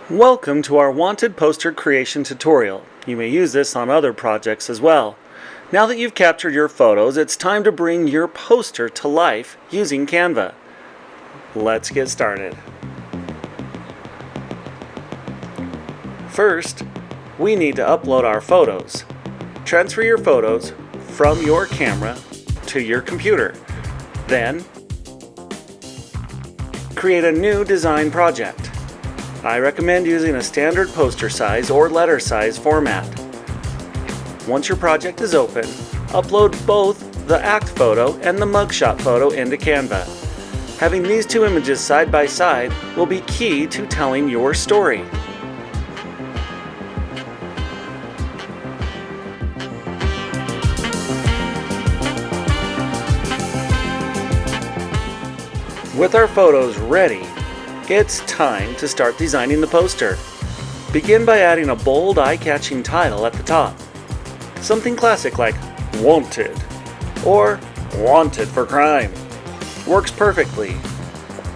Welcome to our wanted poster creation tutorial. You may use this on other projects as well. Now that you've captured your photos, it's time to bring your poster to life using Canva. Let's get started. First, we need to upload our photos. Transfer your photos from your camera to your computer. Then, create a new design project. I recommend using a standard poster size or letter size format. Once your project is open, upload both the act photo and the mugshot photo into Canva. Having these two images side by side will be key to telling your story. With our photos ready, it's time to start designing the poster. Begin by adding a bold, eye-catching title at the top. Something classic like "Wanted" or "Wanted for Crime" works perfectly.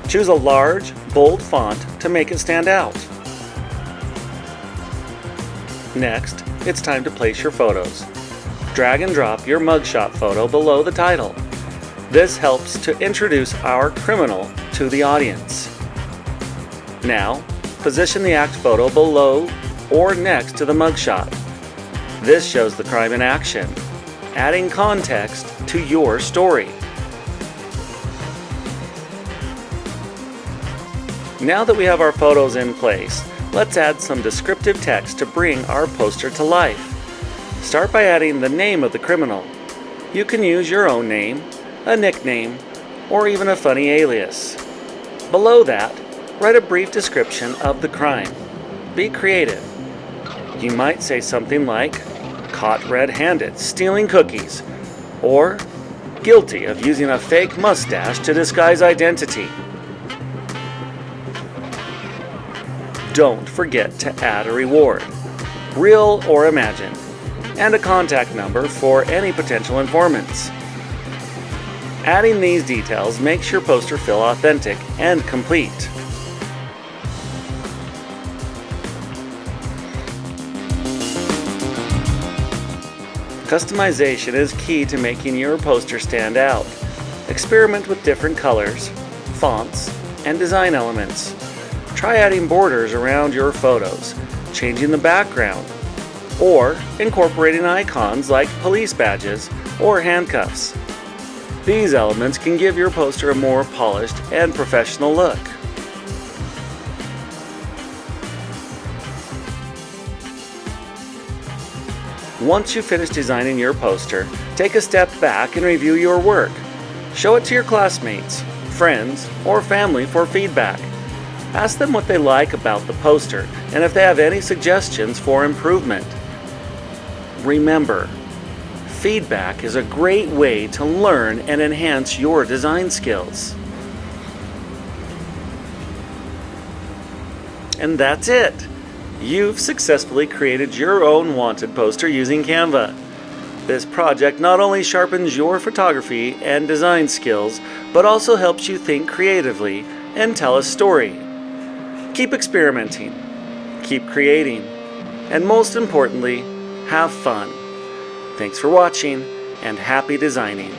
Choose a large, bold font to make it stand out. Next, it's time to place your photos. Drag and drop your mugshot photo below the title. This helps to introduce our criminal to the audience. Now, position the act photo below or next to the mugshot. This shows the crime in action, adding context to your story. Now that we have our photos in place, let's add some descriptive text to bring our poster to life. Start by adding the name of the criminal. You can use your own name, a nickname, or even a funny alias. Below that, write a brief description of the crime. Be creative. You might say something like, "Caught red-handed stealing cookies," or "Guilty of using a fake mustache to disguise identity." Don't forget to add a reward, real or imagined, and a contact number for any potential informants. Adding these details makes your poster feel authentic and complete. Customization is key to making your poster stand out. Experiment with different colors, fonts, and design elements. Try adding borders around your photos, changing the background, or incorporating icons like police badges or handcuffs. These elements can give your poster a more polished and professional look. Once you finish designing your poster, take a step back and review your work. Show it to your classmates, friends, or family for feedback. Ask them what they like about the poster and if they have any suggestions for improvement. Remember, feedback is a great way to learn and enhance your design skills. And that's it! You've successfully created your own wanted poster using Canva. This project not only sharpens your photography and design skills, but also helps you think creatively and tell a story. Keep experimenting, keep creating, and most importantly, have fun. Thanks for watching, and happy designing.